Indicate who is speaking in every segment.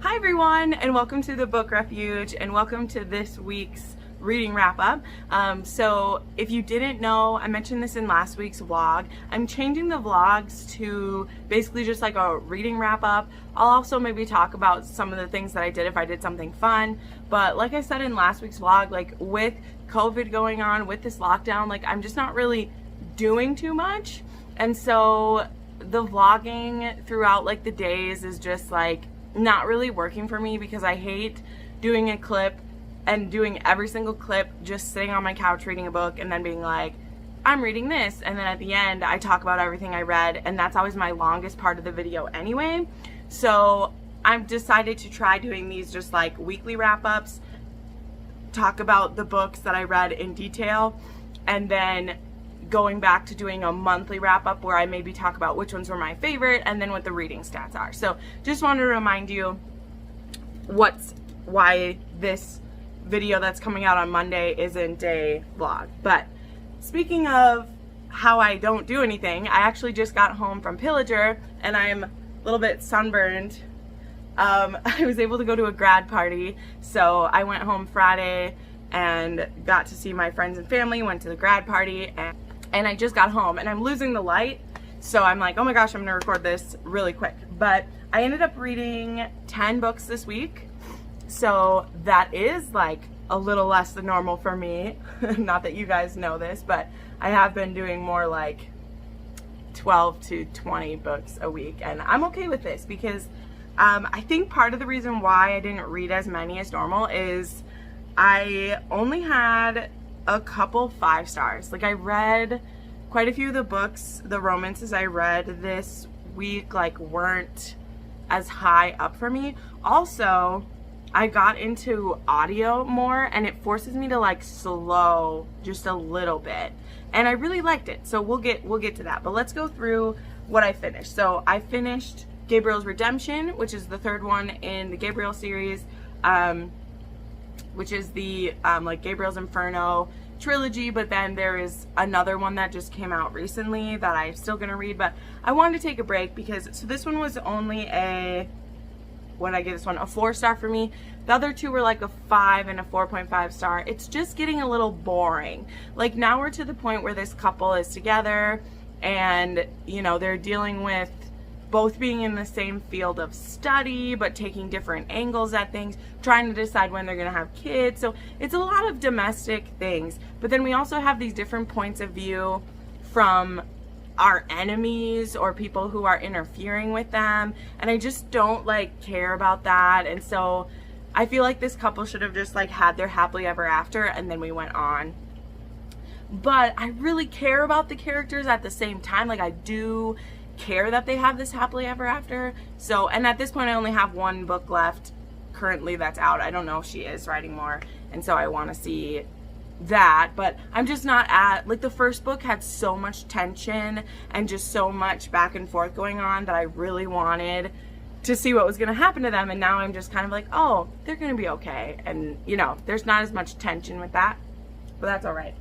Speaker 1: Hi everyone, and welcome to the Book Refuge, and welcome to this week's reading wrap-up. So if you didn't know, I mentioned this in last week's vlog. I'm changing the vlogs to basically just like a reading wrap-up. I'll also maybe talk about some of the things that I did if I did something fun. But like I said in last week's vlog, like with COVID going on, with this lockdown, like I'm just not really doing too much. And so the vlogging throughout like the days is just like not really working for me, because I hate doing a clip and doing every single clip just sitting on my couch reading a book and then being like, I'm reading this, and then at the end I talk about everything I read, and that's always my longest part of the video anyway. So I've decided to try doing these just like weekly wrap-ups, talk about the books that I read in detail, and then going back to doing a monthly wrap-up where I maybe talk about which ones were my favorite and then what the reading stats are. So just wanted to remind you why this video that's coming out on Monday isn't a vlog. But speaking of how I don't do anything, I actually just got home from Pillager and I'm a little bit sunburned. I was able to go to a grad party, so I went home Friday and got to see my friends and family, went to the grad party, and I just got home and I'm losing the light, so I'm like, oh my gosh, I'm gonna record this really quick. But I ended up reading 10 books this week, so that is like a little less than normal for me. Not that you guys know this, but I have been doing more like 12 to 20 books a week, and I'm okay with this because I think part of the reason why I didn't read as many as normal is I only had a couple 5 stars. Like I read quite a few of the books, the romances I read this week like weren't as high up for me. Also, I got into audio more and it forces me to like slow just a little bit. And I really liked it. So we'll get to that. But let's go through what I finished. So I finished Gabriels Redemption, which is the 3rd one in the Gabriel series. Which is the like Gabriel's Inferno trilogy, but then there is another one that just came out recently that I'm still gonna read. But I wanted to take a break because, so this one was only a, what did I give this one? A 4-star for me. The other 2 were like a 5 and a 4.5 star. It's just getting a little boring. Like now we're to the point where this couple is together and, you know, they're dealing with both being in the same field of study but taking different angles at things, trying to decide when they're gonna have kids. So it's a lot of domestic things, but then we also have these different points of view from our enemies or people who are interfering with them, and I just don't like care about that. And so I feel like this couple should have just like had their happily ever after and then we went on. But I really care about the characters at the same time. Like I do care that they have this happily ever after. So, and at this point I only have 1 book left currently that's out. I don't know if she is writing more, and so I want to see that. But I'm just not at, like the first book had so much tension and just so much back and forth going on that I really wanted to see what was going to happen to them, and now I'm just kind of like, oh, they're going to be okay. And you know, there's not as much tension with that, but that's all right.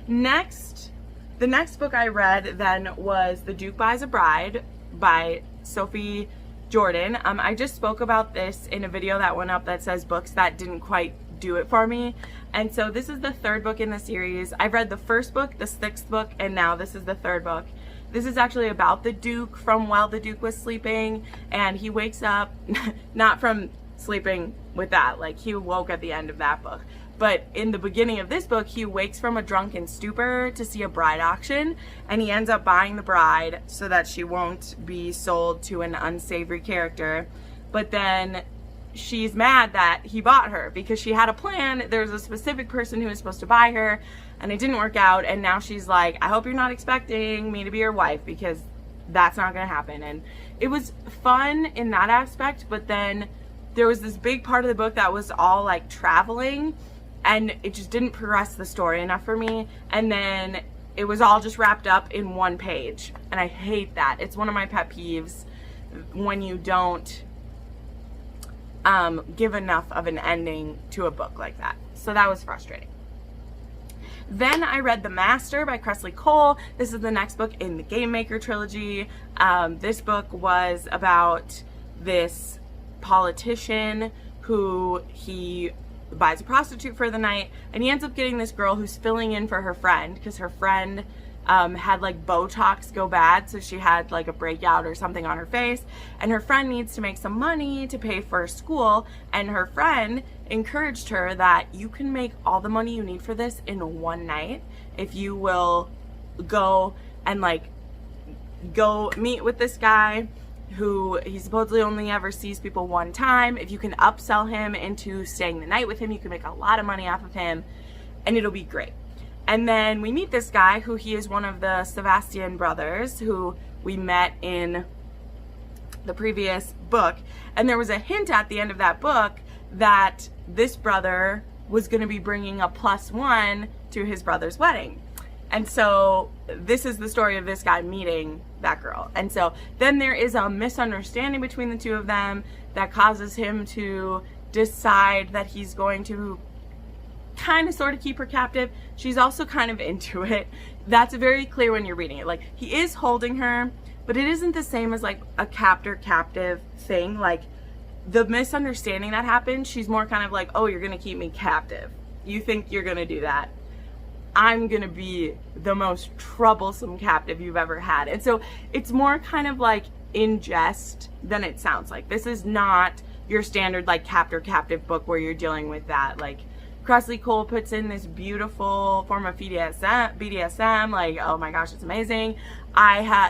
Speaker 1: The next book I read then was The Duke Buys a Bride by Sophie Jordan. I just spoke about this in a video that went up that says books that didn't quite do it for me. And so this is the 3rd book in the series. I've read the 1st book, the 6th book, and now this is the 3rd book. This is actually about the Duke from while the Duke was sleeping, and he wakes up, not from sleeping with that, like he woke at the end of that book. But in the beginning of this book, he wakes from a drunken stupor to see a bride auction, and he ends up buying the bride so that she won't be sold to an unsavory character. But then she's mad that he bought her because she had a plan. There was a specific person who was supposed to buy her, and it didn't work out. And now she's like, I hope you're not expecting me to be your wife, because that's not gonna happen. And it was fun in that aspect, but then there was this big part of the book that was all like traveling, and it just didn't progress the story enough for me. And then it was all just wrapped up in 1 page, and I hate that. It's one of my pet peeves when you don't give enough of an ending to a book like that. So that was frustrating. Then I read The Master by Kresley Cole. This is the next book in the Game Maker trilogy. This book was about this politician who he buys a prostitute for the night, and he ends up getting this girl who's filling in for her friend because her friend had like Botox go bad, so she had like a breakout or something on her face, and her friend needs to make some money to pay for school, and her friend encouraged her that you can make all the money you need for this in one night if you will go and like go meet with this guy who he supposedly only ever sees people one time. If you can upsell him into staying the night with him, you can make a lot of money off of him and it'll be great. And then we meet this guy who he is one of the Sebastian brothers who we met in the previous book. And there was a hint at the end of that book that this brother was going to be bringing a +1 to his brother's wedding. And so this is the story of this guy meeting that girl. And so then there is a misunderstanding between the two of them that causes him to decide that he's going to kind of sort of keep her captive. She's also kind of into it. That's very clear when you're reading it. Like, he is holding her, but it isn't the same as like a captor-captive thing. Like, the misunderstanding that happens, she's more kind of like, oh, you're gonna keep me captive. You think you're gonna do that. I'm gonna be the most troublesome captive you've ever had. And so it's more kind of like in jest than it sounds like. This is not your standard like captor-captive book where you're dealing with that. Like, Crossley Cole puts in this beautiful form of BDSM, like, oh my gosh, it's amazing.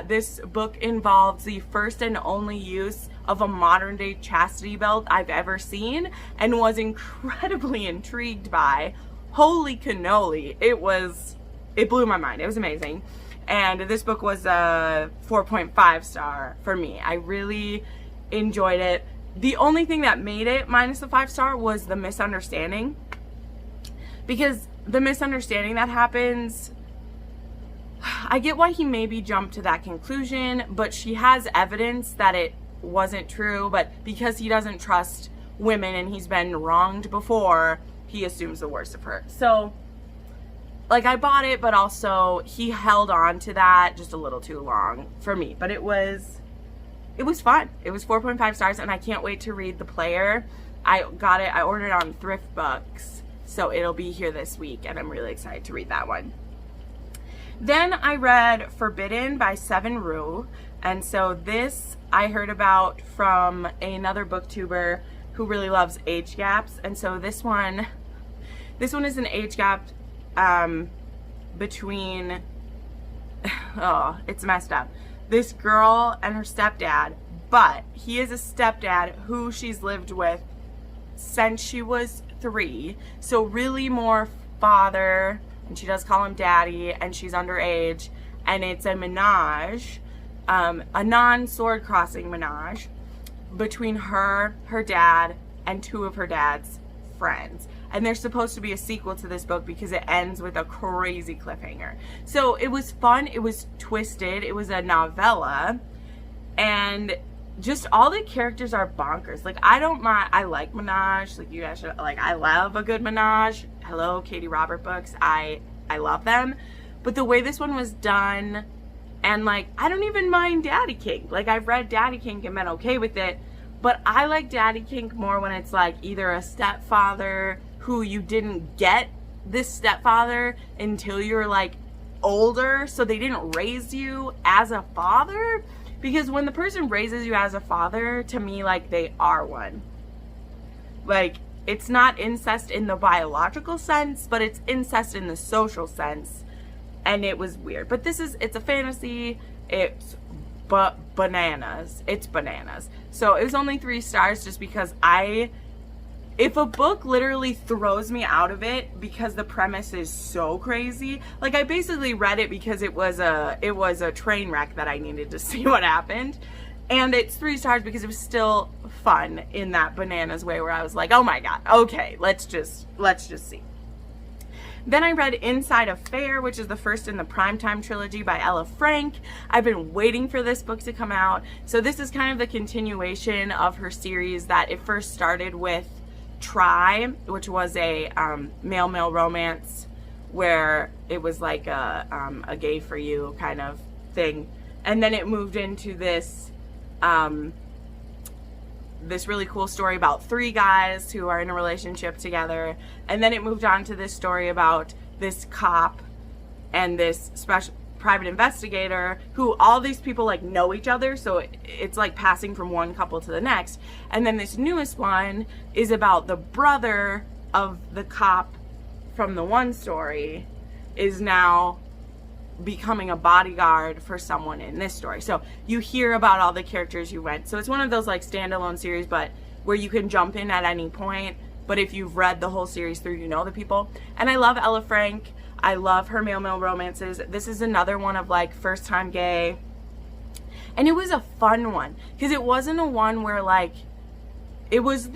Speaker 1: This book involves the first and only use of a modern day chastity belt I've ever seen and was incredibly intrigued by. Holy cannoli. It blew my mind. It was amazing. And this book was a 4.5 star for me. I really enjoyed it. The only thing that made it minus the 5 star was the misunderstanding. Because the misunderstanding that happens, I get why he maybe jumped to that conclusion, but she has evidence that it wasn't true, but because he doesn't trust women and he's been wronged before, he assumes the worst of her. So, like, I bought it, but also he held on to that just a little too long for me. But it was fun. It was 4.5 stars, and I can't wait to read The Player. I ordered it on Thrift Books, so it'll be here this week, and I'm really excited to read that one. Then I read Forbidden by Seven Rue, and so this I heard about from another booktuber who really loves age gaps, and so this one is an age gap between, oh, it's messed up, this girl and her stepdad, but he is a stepdad who she's lived with since she was 3, so really more father, and she does call him daddy, and she's underage, and it's a menage, a non-sword crossing menage between her dad, and 2 of her dad's friends. And there's supposed to be a sequel to this book because it ends with a crazy cliffhanger. So it was fun, it was twisted, it was a novella, and just all the characters are bonkers. Like, I don't mind, I like menage, like, you guys should, like, I love a good menage. Hello, Katie Robert books, I love them. But the way this one was done, and like, I don't even mind Daddy Kink. Like, I've read Daddy Kink and been okay with it, but I like Daddy Kink more when it's like either a stepfather who you didn't get this stepfather until you're like older, so they didn't raise you as a father. Because when the person raises you as a father, to me, like, they are one. Like, it's not incest in the biological sense, but it's incest in the social sense. And it was weird. But it's a fantasy. It's bananas. It's bananas. So it was only 3 stars just because if a book literally throws me out of it because the premise is so crazy, like, I basically read it because it was a train wreck that I needed to see what happened. And it's 3 stars because it was still fun in that bananas way where I was like, oh my god, okay, let's just see. Then I read Inside Affair, which is the first in the Primetime trilogy by Ella Frank. I've been waiting for this book to come out. So this is kind of the continuation of her series that it first started with Try, which was a male-male romance where it was like a gay for you kind of thing. And then it moved into this this really cool story about 3 guys who are in a relationship together, and then it moved on to this story about this cop and this special private investigator who all these people like know each other, so it's like passing from one couple to the next. And then this newest one is about the brother of the cop from the one story is now becoming a bodyguard for someone in this story. So you hear about all the characters you went. So it's one of those like standalone series, but where you can jump in at any point. But if you've read the whole series through, you know the people. And I love Ella Frank. I love her male romances. This is another one of like first time gay. And it was a fun one because it wasn't a one where like it was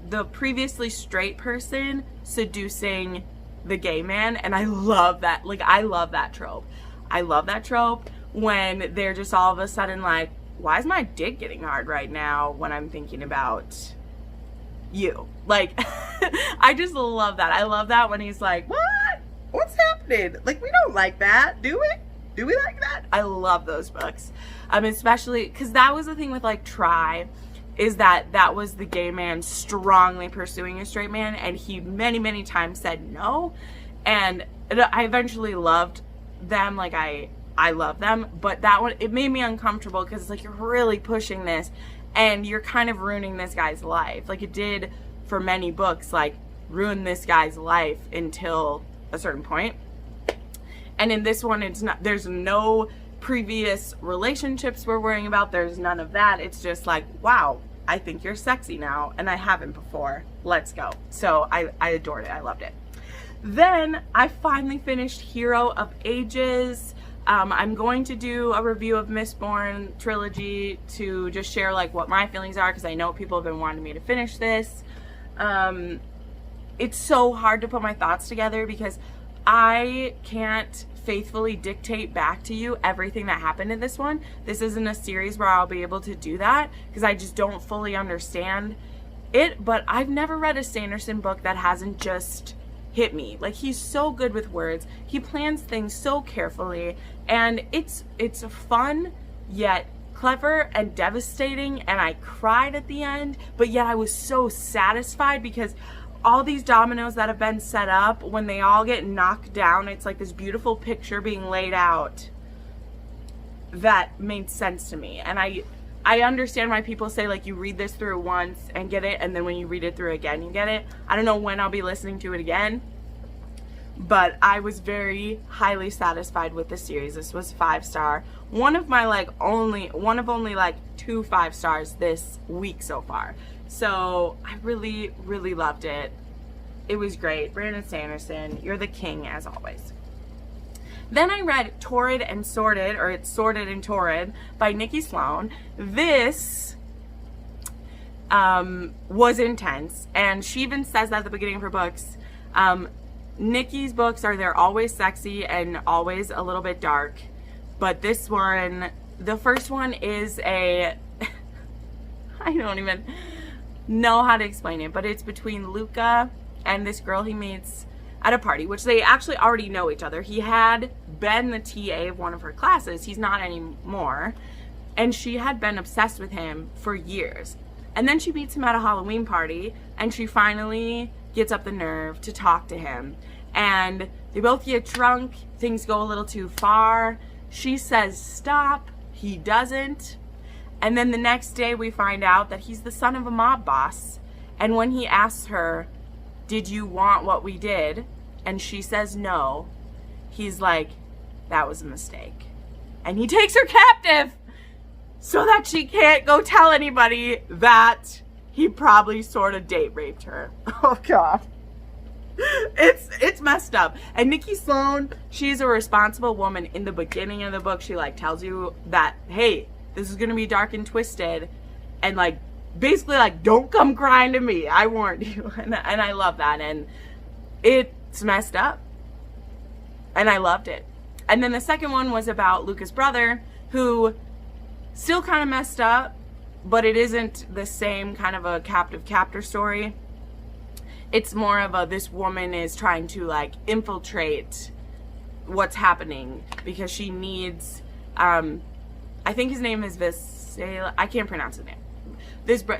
Speaker 1: the previously straight person seducing the gay man, and I love that. Like, I love that trope. I love that trope when they're just all of a sudden like, why is my dick getting hard right now when I'm thinking about you? Like, I just love that. I love that when he's like, what? What's happening? Like, we don't like that, do we? Do we like that? I love those books. Especially because that was the thing with like Try, is that was the gay man strongly pursuing a straight man, and he many times said no. And I eventually loved them. Like I love them, but that one, it made me uncomfortable because it's like, you're really pushing this and you're kind of ruining this guy's life. Like it did for many books, like ruin this guy's life until a certain point. And in this one, it's not, there's no previous relationships we're worrying about. There's none of that. It's just like, wow, I think you're sexy now and I haven't before. Let's go. So I adored it. I loved it. Then I finally finished Hero of Ages. I'm going to do a review of Mistborn trilogy to just share like what my feelings are, because I know people have been wanting me to finish this. It's so hard to put my thoughts together because I can't faithfully dictate back to you everything that happened in this one. This isn't a series where I'll be able to do that because I just don't fully understand it. But I've never read a Sanderson book that hasn't just hit me. Like, he's so good with words. He plans things so carefully, and it's fun yet clever and devastating, and I cried at the end, but yet I was so satisfied because all these dominoes that have been set up, when they all get knocked down, it's like this beautiful picture being laid out that made sense to me. And I understand why people say like you read this through once and get it, and then when you read it through again you get it. I don't know when I'll be listening to it again, but I was very highly satisfied with the series. This was 5-star. One of only like 2 5 stars this week so far. So I really loved it. It was great. Brandon Sanderson, you're the king as always. Then I read Torrid and Sordid, or it's Sordid and Torrid by Nikki Sloane. This was intense, and she even says that at the beginning of her books. Nikki's books they're always sexy and always a little bit dark, but this one, the first one is I don't even know how to explain it, but it's between Luca and this girl he meets at a party, which they actually already know each other. He had been the TA of one of her classes. He's not anymore. And she had been obsessed with him for years. And then she meets him at a Halloween party, and she finally gets up the nerve to talk to him. And they both get drunk. Things go a little too far. She says stop. He doesn't. And then the next day we find out that he's the son of a mob boss. And when he asks her, did you want what we did? And she says no. He's like, that was a mistake. And he takes her captive so that she can't go tell anybody that he probably sort of date raped her. Oh God. It's messed up. And Nikki Sloane, she's a responsible woman. In the beginning of the book, she like tells you that, hey, this is gonna be dark and twisted, and like basically like, don't come crying to me, I warned you. And I love that, and it's messed up, and I loved it. And then the second one was about Luca's brother, who still kind of messed up, but it isn't the same kind of a captive-captor story. It's more of this woman is trying to like infiltrate what's happening because she needs, I think his name is Visela, I can't pronounce his name.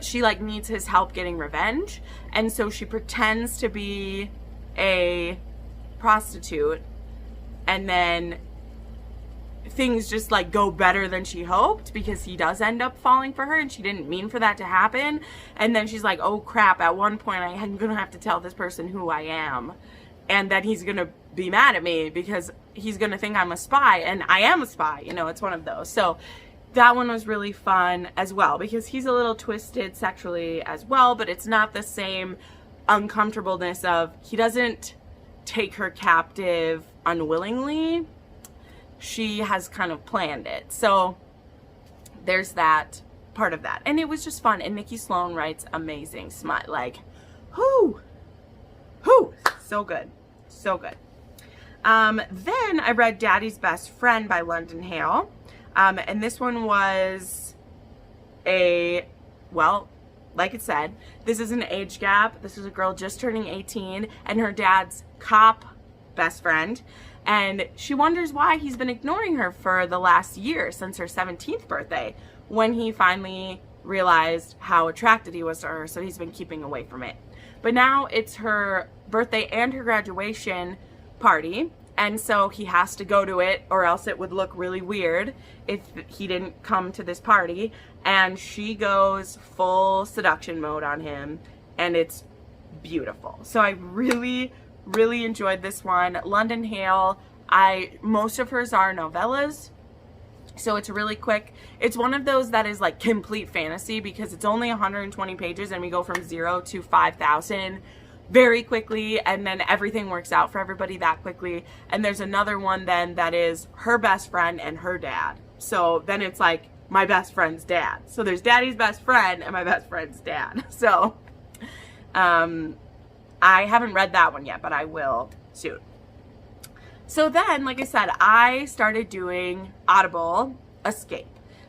Speaker 1: she like needs his help getting revenge, and so she pretends to be a prostitute, and then things just like go better than she hoped because he does end up falling for her, and she didn't mean for that to happen. And then she's like, oh crap, at one point I'm gonna have to tell this person who I am, and then he's gonna be mad at me because he's gonna think I'm a spy, and I am a spy, you know. It's one of those. So that one was really fun as well because he's a little twisted sexually as well, but it's not the same uncomfortableness of, he doesn't take her captive unwillingly. She has kind of planned it. So there's that part of that. And it was just fun. And Nikki Sloane writes amazing smut. Like, whoo, so good. So good. Then I read Daddy's Best Friend by London Hale. And this one was well, like it said, this is an age gap. This is a girl just turning 18 and her dad's cop best friend. And she wonders why he's been ignoring her for the last year since her 17th birthday, when he finally realized how attracted he was to her, so he's been keeping away from it. But now it's her birthday and her graduation party, and so he has to go to it, or else it would look really weird if he didn't come to this party. And she goes full seduction mode on him, and it's beautiful. So I really enjoyed this one. London Hale, most of hers are novellas, so it's really quick. It's one of those that is like complete fantasy because it's only 120 pages and we go from 0 to 5,000 very quickly, and then everything works out for everybody that quickly. And there's another one then that is her best friend and her dad. So then it's like my best friend's dad. So there's Daddy's best friend and my best friend's dad. So I haven't read that one yet, but I will soon. So then, like I said, I started doing Audible Escape.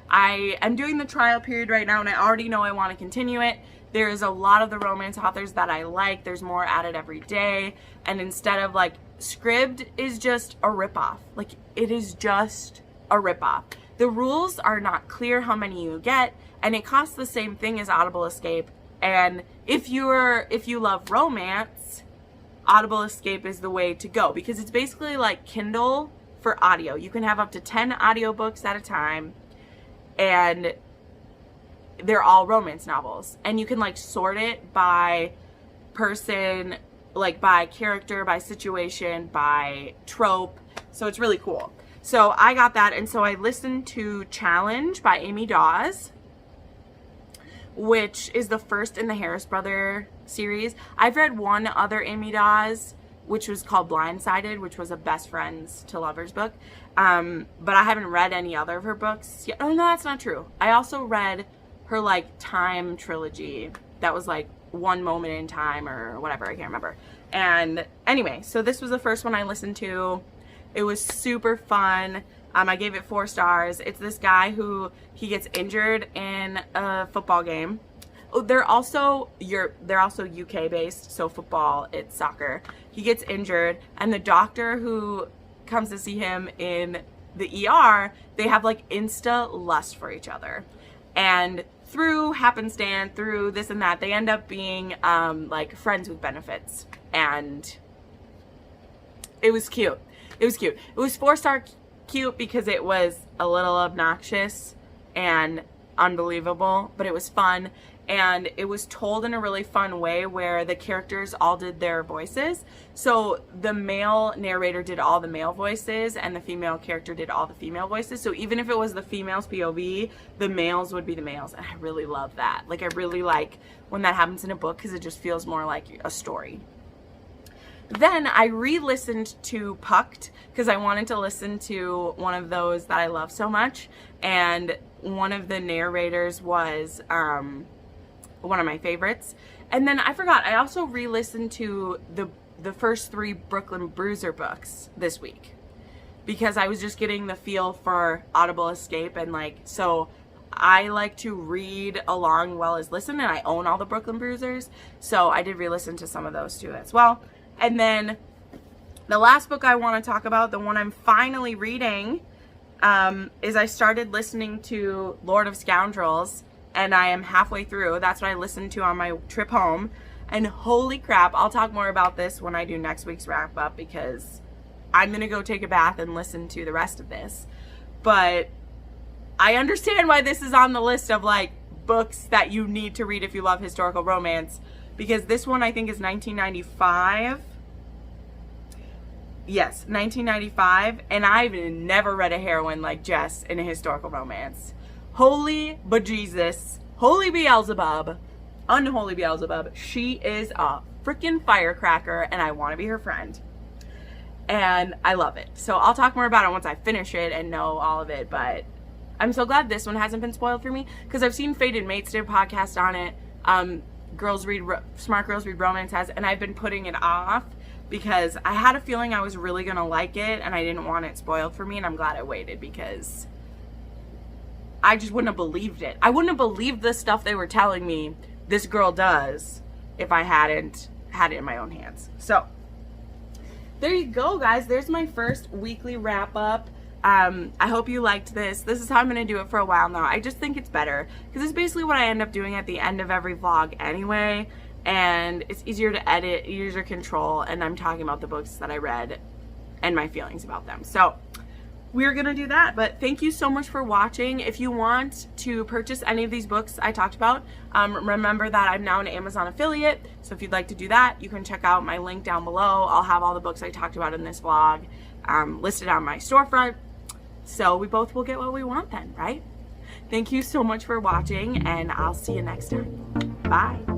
Speaker 1: I am doing the trial period right now, and I already know I want to continue it. There is a lot of the romance authors that I like. There's more added every day. And instead of like, Scribd is just a ripoff. Like, it is just a ripoff. The rules are not clear how many you get, and it costs the same thing as Audible Escape. And if you love romance, Audible Escape is the way to go because it's basically like Kindle for audio. You can have up to 10 audiobooks at a time, and they're all romance novels. And you can like sort it by person, like by character, by situation, by trope. So it's really cool. So I got that, and so I listened to Challenge by Amy Dawes, which is the first in the Harris Brother series. I've read one other Amy Dawes, which was called Blindsided, which was a best friends to lovers book. But I haven't read any other of her books yet. Oh, no, that's not true. I also read her, like, Time trilogy. That was, like, One Moment in Time or whatever. I can't remember. And anyway, so this was the first one I listened to. It was super fun. I gave it 4 stars. It's this guy who, he gets injured in a football game. Oh, they're also UK based, so football, it's soccer. He gets injured, and the doctor who comes to see him in the ER, they have like insta lust for each other. And through happenstance, through this and that, they end up being like friends with benefits. And it was cute. It was cute. It was 4-star cute because it was a little obnoxious and unbelievable, but it was fun, and it was told in a really fun way where the characters all did their voices. So the male narrator did all the male voices and the female character did all the female voices. So even if it was the female's POV, the males would be the males, and I really love that. Like, I really like when that happens in a book because it just feels more like a story. Then I re-listened to Pucked because I wanted to listen to one of those that I love so much, and one of the narrators was one of my favorites. And then I forgot, I also re-listened to the first 3 Brooklyn Bruiser books this week because I was just getting the feel for Audible Escape, and like, so I like to read along well as listen, and I own all the Brooklyn Bruisers, so I did re-listen to some of those too as well. And then the last book I want to talk about, the one I'm finally reading, is I started listening to Lord of Scoundrels and I am halfway through. That's what I listened to on my trip home. And holy crap, I'll talk more about this when I do next week's wrap up, because I'm going to go take a bath and listen to the rest of this. But I understand why this is on the list of like books that you need to read if you love historical romance, because this one I think is 1995. Yes, 1995, and I've never read a heroine like Jess in a historical romance. Holy bejesus, holy Beelzebub, unholy Beelzebub, she is a freaking firecracker, and I want to be her friend. And I love it. So I'll talk more about it once I finish it and know all of it, but I'm so glad this one hasn't been spoiled for me, because I've seen Fated Mates did a podcast on it. Smart Girls Read Romance has, and I've been putting it off because I had a feeling I was really gonna like it and I didn't want it spoiled for me, and I'm glad I waited, because I just wouldn't have believed it. I wouldn't have believed the stuff they were telling me this girl does if I hadn't had it in my own hands. So there you go, guys. There's my first weekly wrap up. I hope you liked this. This is how I'm going to do it for a while now. I just think it's better because it's basically what I end up doing at the end of every vlog anyway, and it's easier to edit, user control, and I'm talking about the books that I read and my feelings about them. So we're going to do that, but thank you so much for watching. If you want to purchase any of these books I talked about, remember that I'm now an Amazon affiliate, so if you'd like to do that, you can check out my link down below. I'll have all the books I talked about in this vlog listed on my storefront, so we both will get what we want then, right? Thank you so much for watching, and I'll see you next time. Bye.